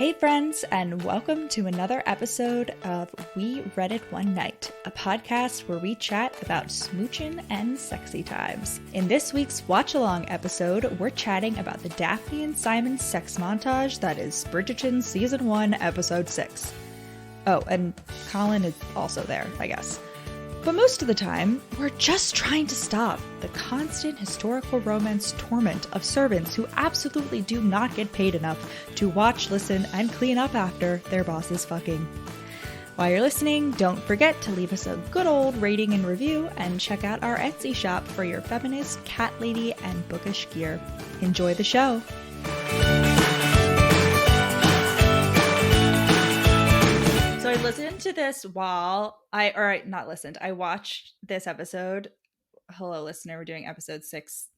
Hey friends, and welcome to another episode of We Read It One Night, a podcast where we chat about smooching and sexy times. In this week's watch-along episode, we're chatting about the Daphne and Simon sex montage that is Bridgerton Season 1, Episode 6. Oh, and Colin is also there, I guess. But most of the time, we're just trying to stop the constant historical romance torment of servants who absolutely do not get paid enough to watch, listen, and clean up after their boss's fucking. While you're listening, don't forget to leave us a good old rating and review, and check out our Etsy shop for your feminist, cat lady, and bookish gear. Enjoy the show! So I listened to this while I watched this episode. Hello, listener. We're doing episode 6.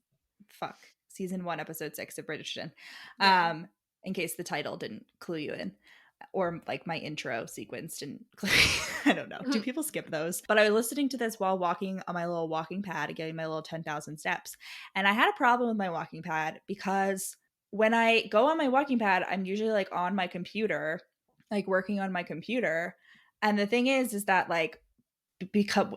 Season 1, episode 6 of Bridgerton. Yeah. In case the title didn't clue you in. Or like my intro sequence didn't clue I don't know. Do people skip those? But I was listening to this while walking on my little walking pad and getting my little 10,000 steps. And I had a problem with my walking pad because when I go on my walking pad, I'm usually like on my computer, like working on my computer. And the thing is that like, because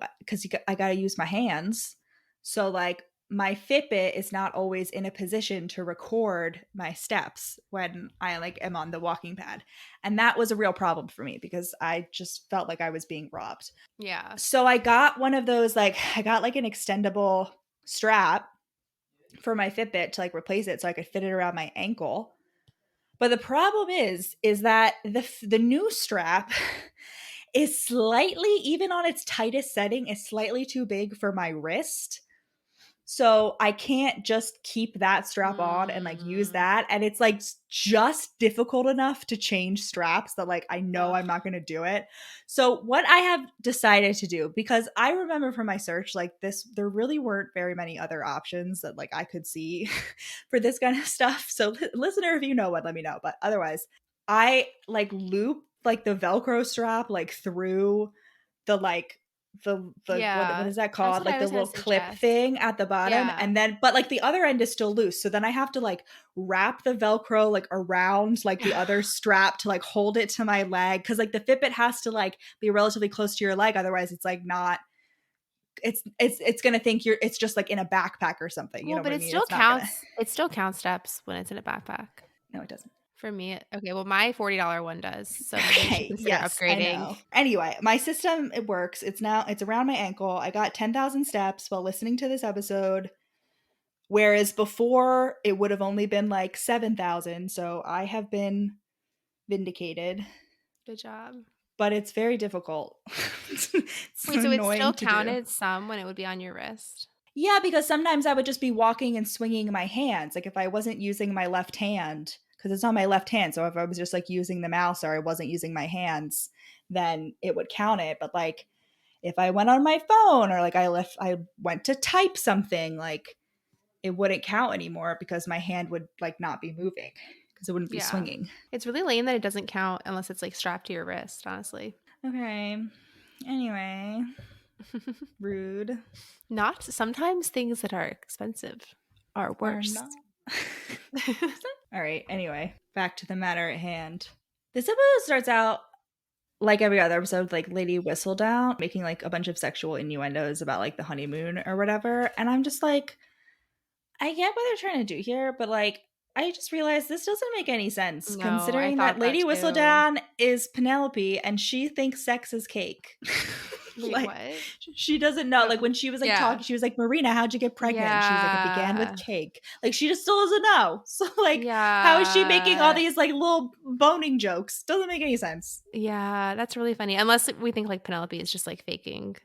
I got to use my hands. So like my Fitbit is not always in a position to record my steps when I like am on the walking pad. And that was a real problem for me because I just felt like I was being robbed. Yeah. So I got one of those, like I got like an extendable strap for my Fitbit to like replace it so I could fit it around my ankle. But the problem is that the new strap is slightly, even on its tightest setting, is slightly too big for my wrist. So I can't just keep that strap on and like use that. And it's like just difficult enough to change straps that like I know I'm not going to do it. So what I have decided to do, because I remember from my search like this, there really weren't very many other options that like I could see for this kind of stuff. So listener, if you know what, let me know. But otherwise, I like loop like the Velcro strap like through the like the what is that called, like the little clip thing at the bottom, and then but like the other end is still loose, so then I have to like wrap the Velcro like around like the other strap to like hold it to my leg, because like the Fitbit has to like be relatively close to your leg, otherwise it's like not it's gonna think it's just like in a backpack or something. You know but what it I mean? still It's counts. It still counts steps when it's in a backpack. No, it doesn't. For me, okay. Well, my $40 one does. So maybe you should consider upgrading. I know. Anyway, my system, it works. It's around my ankle. I got 10,000 steps while listening to this episode, whereas before it would have only been like 7,000. So I have been vindicated. Good job. But it's very difficult. Wait, so it still counted some when it would be on your wrist? Yeah, because sometimes I would just be walking and swinging my hands. Like if I wasn't using my left hand, because it's on my left hand, so if I was just like using the mouse or I wasn't using my hands, then it would count it. But like if I went on my phone or like I went to type something, like it wouldn't count anymore because my hand would like not be moving because it wouldn't be swinging. It's really lame that it doesn't count unless it's like strapped to your wrist, honestly. Okay. Anyway. Rude. Not sometimes things that are expensive are worse. All right. Anyway, back to the matter at hand. This episode starts out like every other episode, like Lady Whistledown making like a bunch of sexual innuendos about like the honeymoon or whatever. And I'm just like, I get what they're trying to do here, but like, I just realized this doesn't make any sense considering that Lady Whistledown is Penelope and she thinks sex is cake. Wait, like, what? She doesn't know. Like when she was like talking, she was like, Marina, how'd you get pregnant? And she was like, it began with cake. Like she just still doesn't know. So like, how is she making all these like little boning jokes? Doesn't make any sense. Yeah, that's really funny. Unless we think like Penelope is just like faking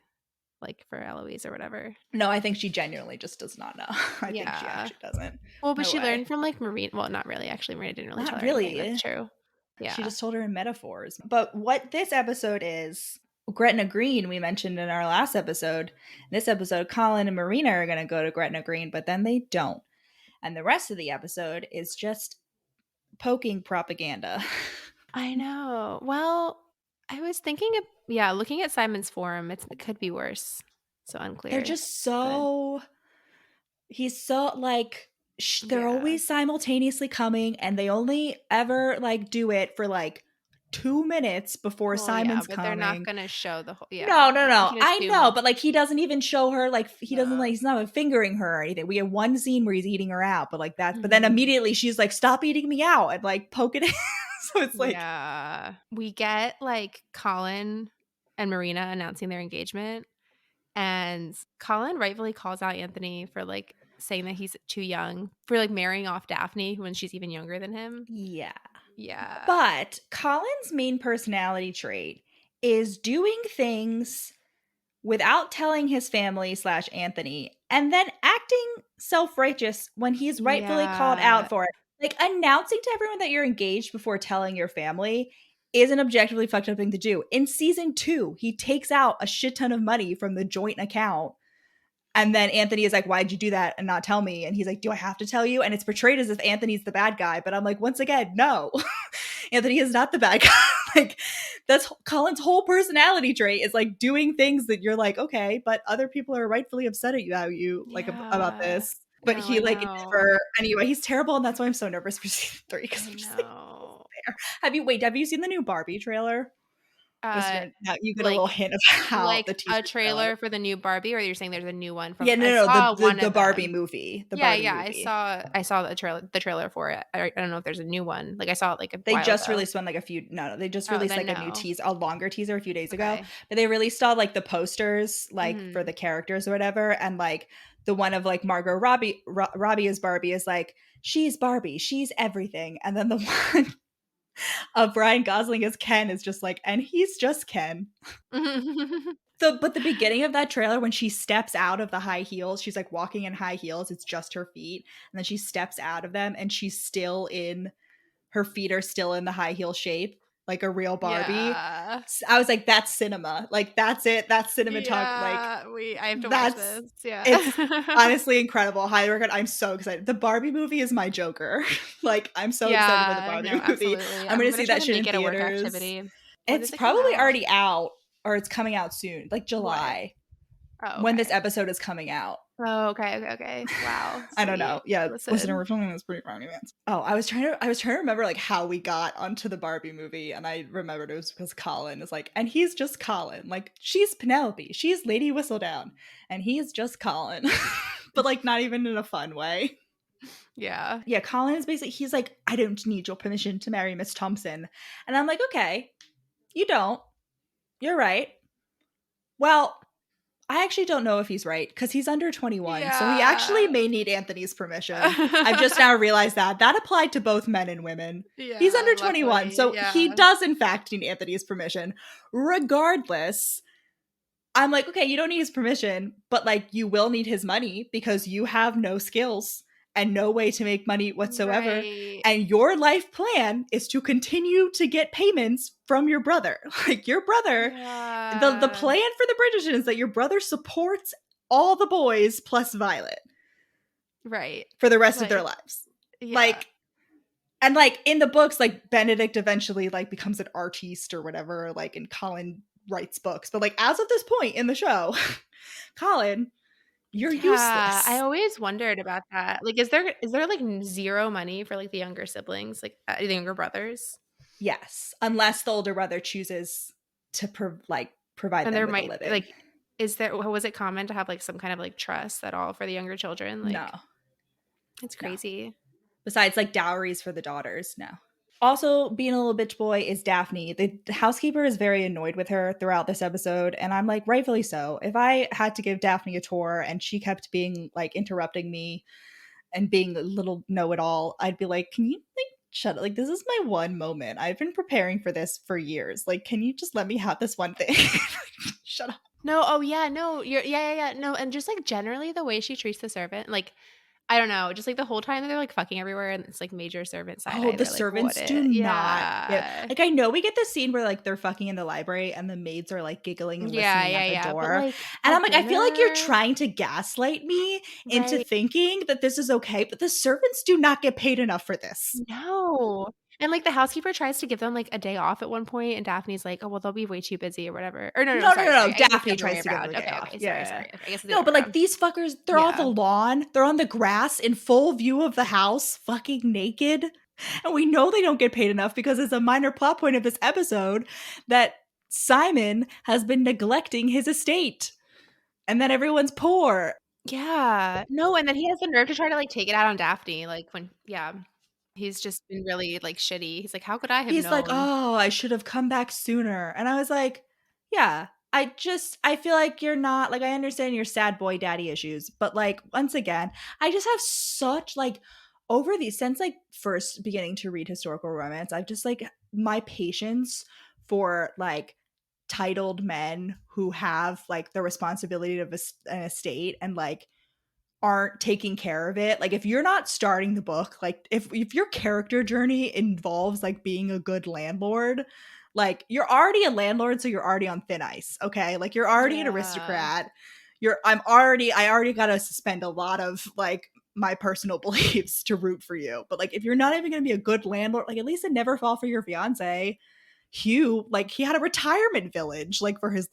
like for Eloise or whatever. No, I think she genuinely just does not know. I think she actually doesn't. Well, but she learned from like Marina. Well, not really. Actually, Marina didn't really tell her anything. That's true. Yeah. She just told her in metaphors. But what this episode is, Gretna Green, we mentioned in our last episode. In this episode, Colin and Marina are going to go to Gretna Green, but then they don't. And the rest of the episode is just poking propaganda. I know. Well, I was thinking of, looking at Simon's forum, it could be worse. So unclear. They're just so, he's so like, they're Yeah. always simultaneously coming, and they only ever like do it for like 2 minutes before Well, yeah, Simon's but they're not coming. gonna show the whole No, yeah, no, like, you no. can I assume know, it's but like he doesn't even show her like he doesn't like no. he's not fingering her or anything. We have one scene where he's eating her out, but like that. But then Mhm. immediately she's like, "Stop eating me out," and like poke it in. So it's like, Yeah. We get, like, Colin and Marina announcing their engagement, and Colin rightfully calls out Anthony for, like, saying that he's too young for, like, marrying off Daphne when she's even younger than him. yeah. Yeah. But Colin's main personality trait is doing things without telling his family slash Anthony, and then acting self-righteous when he's rightfully called Yeah. out for it. Like announcing to everyone that you're engaged before telling your family is an objectively fucked up thing to do. In season 2, he takes out a shit ton of money from the joint account. And then Anthony is like, "Why'd you do that and not tell me?" And he's like, "Do I have to tell you?" And it's portrayed as if Anthony's the bad guy. But I'm like, once again, no. Anthony is not the bad guy. Like, that's Colin's whole personality trait is like doing things that you're like, okay, but other people are rightfully upset at you like about Yeah. this. But No, he I like know. never anyway, he's terrible, and that's why I'm so nervous for season 3 because I I'm just like, know. there. Have you seen the new Barbie trailer? Just Uh, now you get a little like hint of how like the a teaser trailer. trailer for the new Barbie, or you're saying there's a new one from Yeah, no, I no, no, saw the one the of Barbie them. movie, the Yeah, Barbie yeah, movie. I saw the trailer for it. I don't know if there's a new one. Like I saw it like a They while just ago. released one like a few no, they just Oh, released then like no. a longer teaser a few days ago. Okay. But they released all like the posters like for Mhm. the characters or whatever, and like the one of like Margot Robbie as Barbie is like, she's Barbie, she's everything. And then the one of Ryan Gosling as Ken is just like, and he's just Ken. But the beginning of that trailer when she steps out of the high heels, she's like walking in high heels, it's just her feet, and then she steps out of them and she's still in her feet are still in the high heel shape, like a real Barbie. Yeah. I was like, that's cinema. Like, that's it. That's cinematography. Like, Yeah, I have to watch that's this. Yeah. it's honestly incredible. Highly recommend. I'm so excited. The Barbie movie is my Joker. Like, I'm so excited for the Yeah, Barbie no, movie. absolutely. I'm I'm gonna gonna see try that to shit in make it a work theaters. activity. When It's does it come probably out? already out or it's coming out soon, like What? July, Oh, when this okay. episode is coming out. Oh, okay. Wow, I don't sweet. know. Yeah, listen, Listen. we're filming this pretty far in advance. Oh, I was trying to remember like how we got onto the Barbie movie, and I remembered it was because Colin is like, and he's just Colin. Like she's Penelope, she's Lady Whistledown, and he's just Colin, but like not even in a fun way. Yeah. Yeah, Colin is basically he's like, I don't need your permission to marry Miss Thompson, and I'm like, okay, you don't. You're right. Well, I actually don't know if he's right because he's under 21. So he actually Yeah. may need Anthony's permission. I've just now realized that applied to both men and women. He's Yeah, under 21. luckily, So he yeah. does, in fact, need Anthony's permission. Regardless, I'm like, okay, you don't need his permission, but like you will need his money because you have no skills and no way to make money whatsoever. Right. And your life plan is to continue to get payments from your brother. Like your brother, the Yeah. plan for the Bridgerton is that your brother supports all the boys plus Violet Right. for the rest of their Like, lives. yeah. Like, and like in the books, like Benedict eventually like becomes an artiste or whatever, like and Colin writes books. But like as of this point in the show, Colin, you're Yeah, I useless. always wondered about that. Like, is there, like, 0 money for, like, the younger siblings, like, the younger brothers? Yes, unless the older brother chooses to provide And them there with a might living. like, was it common to have, like, some kind of, like, trust at all for the younger children? No, Like, it's no. crazy. Besides like dowries for the daughters, no. Also, being a little bitch boy is Daphne. The housekeeper is very annoyed with her throughout this episode, and I'm like, rightfully so. If I had to give Daphne a tour and she kept being like interrupting me and being a little know it all, I'd be like, can you like shut up? Like, this is my one moment. I've been preparing for this for years. Like, can you just let me have this one thing? Shut up. No, oh, yeah, no, yeah, no, and just, like, generally the way she treats the servant, like, I don't know, just, like, the whole time they're, like, fucking everywhere and it's, like, major servant side Oh, eye, the they're like, "What servants do it?" not get Yeah. like I know we get the scene where like they're fucking in the library and the maids are like giggling and listening at the Yeah, but, door. like, And I'm at like, I feel like you're dinner trying to gaslight me into right. thinking that this is okay, but the servants do not get paid enough for this. No. And, like, the housekeeper tries to give them, like, a day off at one point, and Daphne's like, "Oh, well, they'll be way too busy or whatever." Or no, No, no, sorry, no, sorry. no. I guess the Daphne other way tries to give them around. a day Okay, off. okay, Yeah, sorry, yeah, yeah. sorry. I guess it's the No, other way but like around. these fuckers, they're on the Yeah. lawn, they're on the grass in full view of the house, fucking naked. And we know they don't get paid enough because it's a minor plot point of this episode that Simon has been neglecting his estate and that everyone's poor. Yeah. No, and then he has the nerve to try to, like, take it out on Daphne, like, when yeah. He's just been really, like, shitty. He's like, "How could I have He's like, known?" "Oh, I should have come back sooner." And I was like, yeah, I feel like you're not like I understand your sad boy daddy issues, but like once again, I just have such like over these since like first beginning to read historical romance, I've just like my patience for like titled men who have like the responsibility of an estate and like aren't taking care of it. Like if you're not starting the book, like if your character journey involves like being a good landlord, like you're already a landlord, so you're already on thin ice, okay? Like you're already an Yeah. aristocrat. I already gotta suspend a lot of like my personal beliefs to root for you. But like if you're not even gonna be a good landlord, like at least it never fall for your fiance. Hugh, like he had a retirement village, like for his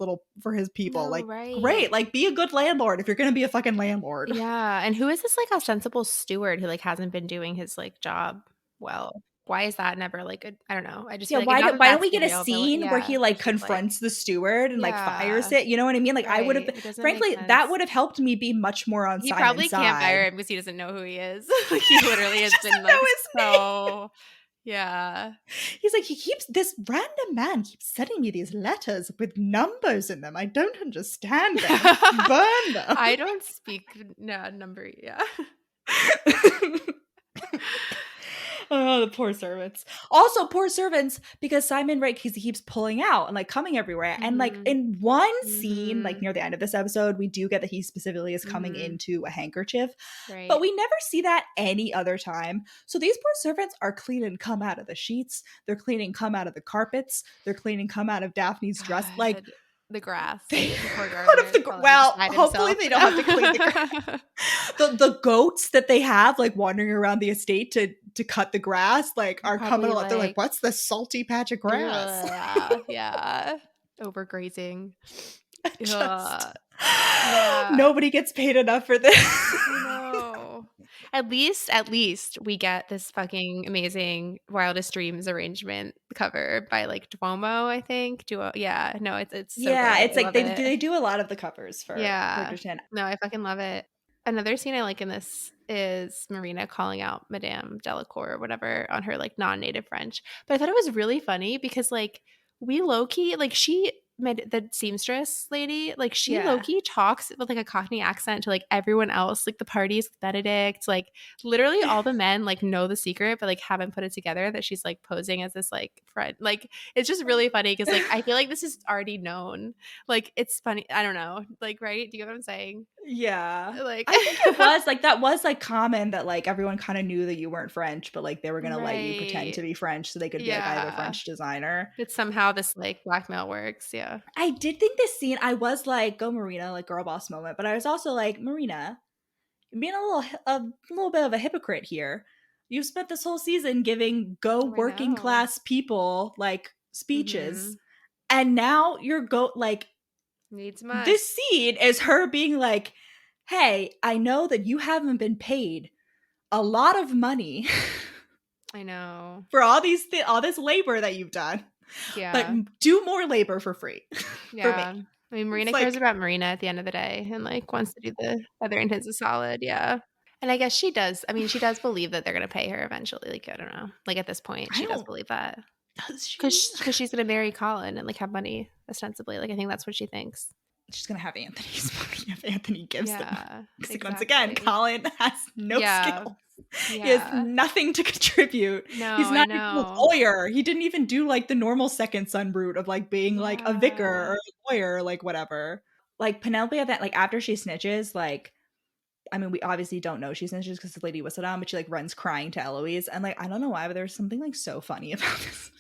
people. No, Like, great, right. like be a good landlord if you're gonna be a fucking landlord. Yeah, and who is this, like, ostensible steward who, like, hasn't been doing his, like, job well? Why is that never, like, a I don't know. I just Yeah, feel like not that why don't that's we the get a real villain scene where yeah, he but like he's like confronts the steward and like fires yeah, it? You know what I mean? Like I would have right. It doesn't make frankly that sense. would have helped me be much more on He Simon's probably can't fire side. him because he doesn't know who he is. Like, he literally He has doesn't been, know like, his name. so yeah. He's like, he keeps this random man keeps sending me these letters with numbers in them. I don't understand them. Burn them. I don't speak no, number yeah. Oh, the poor servants. Also, poor servants because Simon, right, he keeps pulling out and like coming everywhere. And like Mhm. in one scene, like Mhm. near the end of this episode, we do get that he specifically is coming Mhm. into a handkerchief, but Right. we never see that any other time. So these poor servants are cleaning come out of the sheets, they're cleaning come out of the carpets, they're cleaning come out of Daphne's dress. Like God, the grass, they the poor out of gardener, the Colin well, beside hopefully himself. they don't have to clean the grass. The goats that they have like wandering around the estate to cut the grass like They're are coming probably along. They're like, like, what's this salty patch of grass? "Ugh," yeah, overgrazing. Just Ugh, yeah. nobody gets paid enough for this. I know. At least we get this fucking amazing Wildest Dreams arrangement cover by, like, Duomo, I think. Duo yeah, no, it's so Yeah, good. it's I like love it. they do a lot of the covers for Yeah. Bridgerton. No, I fucking love it. Another scene I like in this is Marina calling out Madame Delacour or whatever on her, like, non-native French. But I thought it was really funny because, like, we low-key like, she made the seamstress lady, like, she Yeah. low-key talks with, like, a Cockney accent to, like, everyone else, like, the parties with Benedict, like, literally all the men, like, know the secret, but, like, haven't put it together that she's, like, posing as this, like, friend. Like, it's just really funny because, like, I feel like this is already known. Like, it's funny. I don't know. Like, right? Do you get what I'm saying? Yeah. Like I think it was like that was like common that like everyone kind of knew that you weren't French, but like they were gonna let you pretend right. to be French so they could be like, I have a Yeah. French designer. But somehow this, like, blackmail works. Yeah. I did think this scene, I was like, go Marina, like girl boss moment, but I was also like, Marina, you're being a little bit of a hypocrite here. You've spent this whole season giving go Oh, I working know. class people like speeches, Mhm. and now you're like Needs this must. scene is her being like, hey, I know that you haven't been paid a lot of money I know. for all this labor that you've done, but Yeah. do more labor for free for me. Yeah. I mean, It's Marina cares like, about Marina at the end of the day and, like, wants to do the feathering his is solid. Yeah. And I guess she does. I mean, she does believe that they're gonna pay her eventually. Like, I don't know. Like, at this point, I she does don't, believe that. does she? Because she's gonna marry Colin and, like, have money ostensibly. Like, I think that's what she thinks. She's gonna have Anthony's money if Anthony gives them. Yeah, Because once again, exactly. Colin has no Yeah, skill. He has yeah. nothing to contribute. No, He's I not even a know. lawyer. He didn't even do like the normal second son route of like being like a vicar Yeah. or a lawyer, like whatever. Like Penelope at that, like after she snitches, like I mean, we obviously don't know she snitches because the lady whistled on, but she like runs crying to Eloise. And like, I don't know why, but there's something like so funny about this.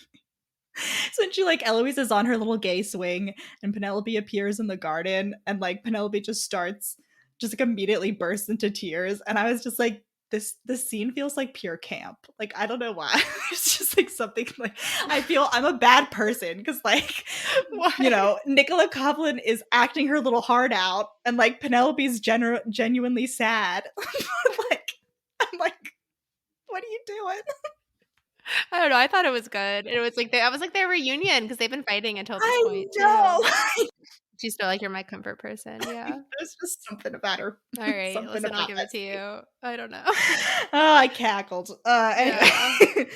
So she like Eloise is on her little gay swing and Penelope appears in the garden and like Penelope just starts just like immediately bursts into tears. And I was just like, this scene feels like pure camp. Like, I don't know why. It's just like something like I feel I'm a bad person because like you know, Nicola Coughlan is acting her little heart out and like Penelope's genuinely sad. Like I'm like, what are you doing? I don't know. I thought it was good. It was like I was like their reunion because they've been fighting until this I point know. too. She's still like you're my comfort person. Yeah. There's just something about her. All right. Something Listen, I'll about give that it to scene. you. I don't know. Oh, I cackled. Anyway.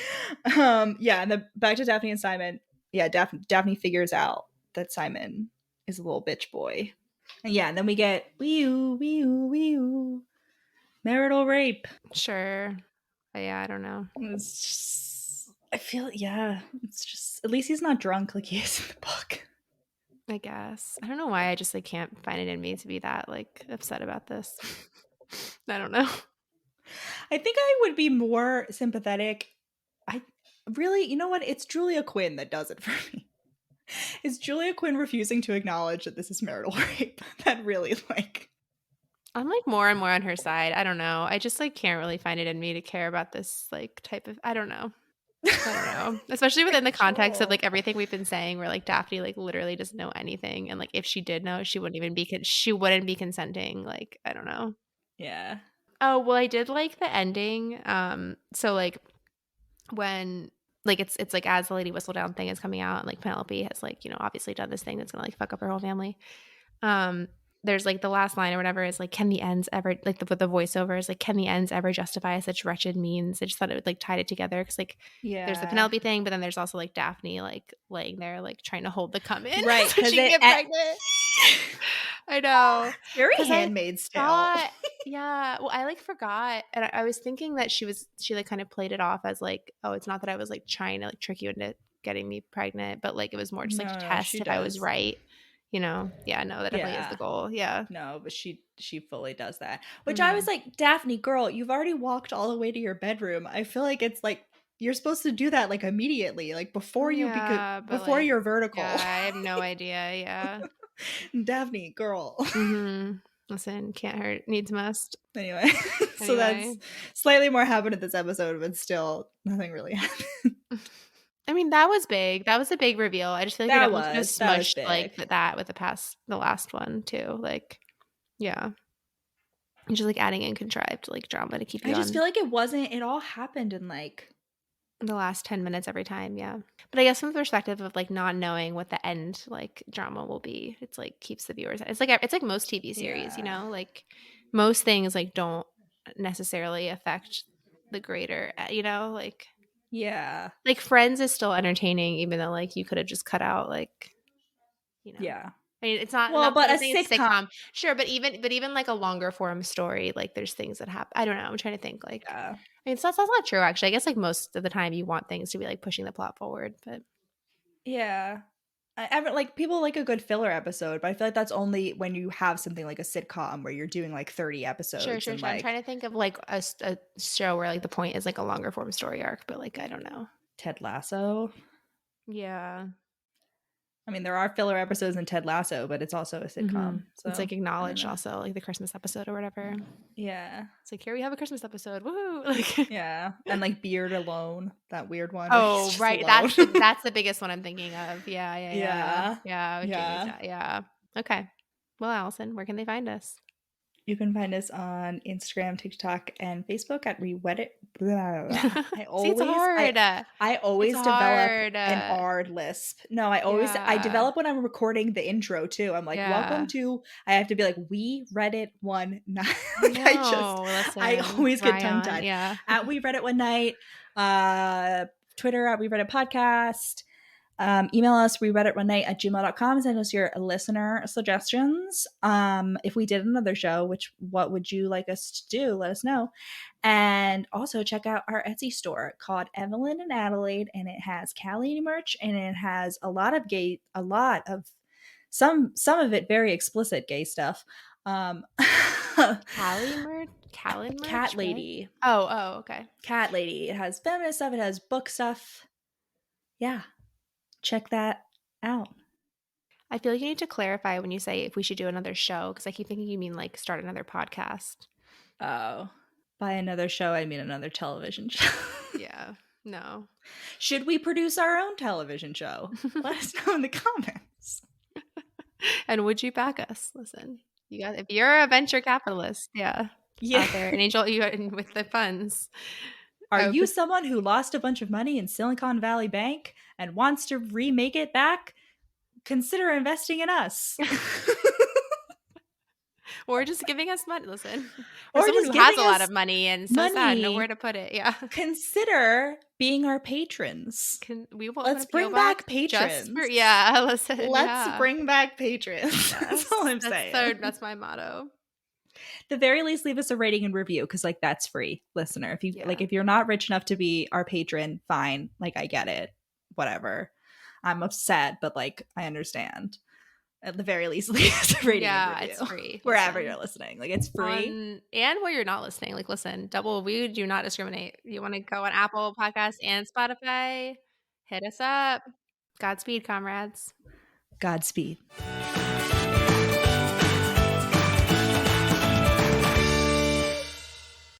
Yeah, and then back to Daphne and Simon. Yeah, Daphne figures out that Simon is a little bitch boy. And yeah, and then we get wee-oo, marital rape. Sure. But yeah, I don't know. It's just, I feel, yeah, it's just, at least he's not drunk like he is in the book. I guess. I don't know why I just like can't find it in me to be that like upset about this. I don't know. I think I would be more sympathetic. I really, you know what? It's Julia Quinn that does it for me. It's Julia Quinn refusing to acknowledge that this is marital rape that really like I'm like more and more on her side. I don't know. I just like can't really find it in me to care about this like type of I don't know. Especially within the context of like everything we've been saying where like Daphne like literally doesn't know anything and like if she did know she wouldn't be consenting. Like I don't know. Yeah. Oh, well I did like the ending. So like when like it's like as the Lady Whistledown thing is coming out and like Penelope has like, you know, obviously done this thing that's gonna like fuck up her whole family. There's like the last line or whatever is like, can the ends ever like the voiceover is like, can the ends ever justify such wretched means? I just thought it would like tied it together because like there's the Penelope thing, but then there's also like Daphne like laying there like trying to hold the cum in Right, so she can get pregnant. I know. Very Handmaid's Tale. Yeah. Well, I like forgot. And I was thinking that she like kind of played it off as like, oh, it's not that I was like trying to like trick you into getting me pregnant, but like it was more just like to test if I was right. You know? Yeah, no, that definitely is the goal. Yeah. No, but she fully does that. Which I was like, Daphne, girl, you've already walked all the way to your bedroom. I feel like it's like you're supposed to do that like immediately, like before you before you're vertical. Yeah, I have no idea. Yeah. Daphne, girl. Listen, can't hurt, needs must. Anyway, so that's slightly more happened in this episode, but still nothing really happened. I mean, that was big. That was a big reveal. I just feel like you're definitely just smushed like that with the last one too. Like, yeah. And just like adding in contrived like drama to keep you I just feel like it all happened in like the last 10 minutes every time, yeah. But I guess from the perspective of like not knowing what the end like drama will be, it's like keeps the viewers. It's like most TV series, you know, like most things like don't necessarily affect the greater, you know, like yeah, like Friends is still entertaining even though like you could have just cut out like, you know. Yeah. I mean, it's not well, but a sitcom. Sure, but even like a longer form story, like there's things that happen. I don't know. I'm trying to think. Like, I mean, that's not true. Actually, I guess like most of the time you want things to be like pushing the plot forward, but yeah, I like people like a good filler episode, but I feel like that's only when you have something like a sitcom where you're doing like 30 episodes. Sure. Like, I'm trying to think of like a show where like the point is like a longer form story arc, but like I don't know. Ted Lasso. Yeah. I mean, there are filler episodes in Ted Lasso, but it's also a sitcom. So it's like acknowledged also, like the Christmas episode or whatever. Yeah. It's like, here we have a Christmas episode. Woohoo! Like, yeah. And like Beard Alone, that weird one. Oh, right. That's the biggest one I'm thinking of. Yeah. Yeah. Okay. Well, Allison, where can they find us? You can find us on Instagram, TikTok, and Facebook at Reweddit. I always develop an R lisp. No, I develop when I'm recording the intro too. I'm like, welcome to. I have to be like, we read it one night. Like I always get tongue tied. Yeah. At We Read It One Night. Twitter at We Read It Podcast. Email us rereaditone@gmail.com. Send us your listener suggestions. If we did another show, what would you like us to do? Let us know. And also check out our Etsy store called Evelyn and Adelaide, and it has Callie merch, and it has some of it very explicit gay stuff. Callie merch? Cat Lady. Right? Oh, okay. Cat Lady. It has feminist stuff. It has book stuff. Yeah. Check that out. I feel like you need to clarify when you say if we should do another show, because I keep thinking you mean like start another podcast. Oh. By another show, I mean another television show. Yeah. No. Should we produce our own television show? Let us know in the comments. And would you back us? Listen, if you're a venture capitalist, out there, an angel, you with the funds. Are you someone who lost a bunch of money in Silicon Valley Bank and wants to remake it back? Consider investing in us. Or just giving us money. Listen, or someone just who has a lot of money and so sad, know where to put it. Yeah. Consider being our patrons. Let's bring back patrons. Listen. Let's bring back patrons. That's all I'm saying. That's my motto. The very least, leave us a rating and review, because like that's free, listener. If you if you're not rich enough to be our patron, fine. Like, I get it. Whatever. I'm upset, but like I understand. At the very least, leave us a rating and review. It's free. Wherever you're listening. Like, it's free. And where you're not listening. Like, listen, we do not discriminate. You want to go on Apple Podcasts and Spotify, hit us up. Godspeed, comrades. Godspeed.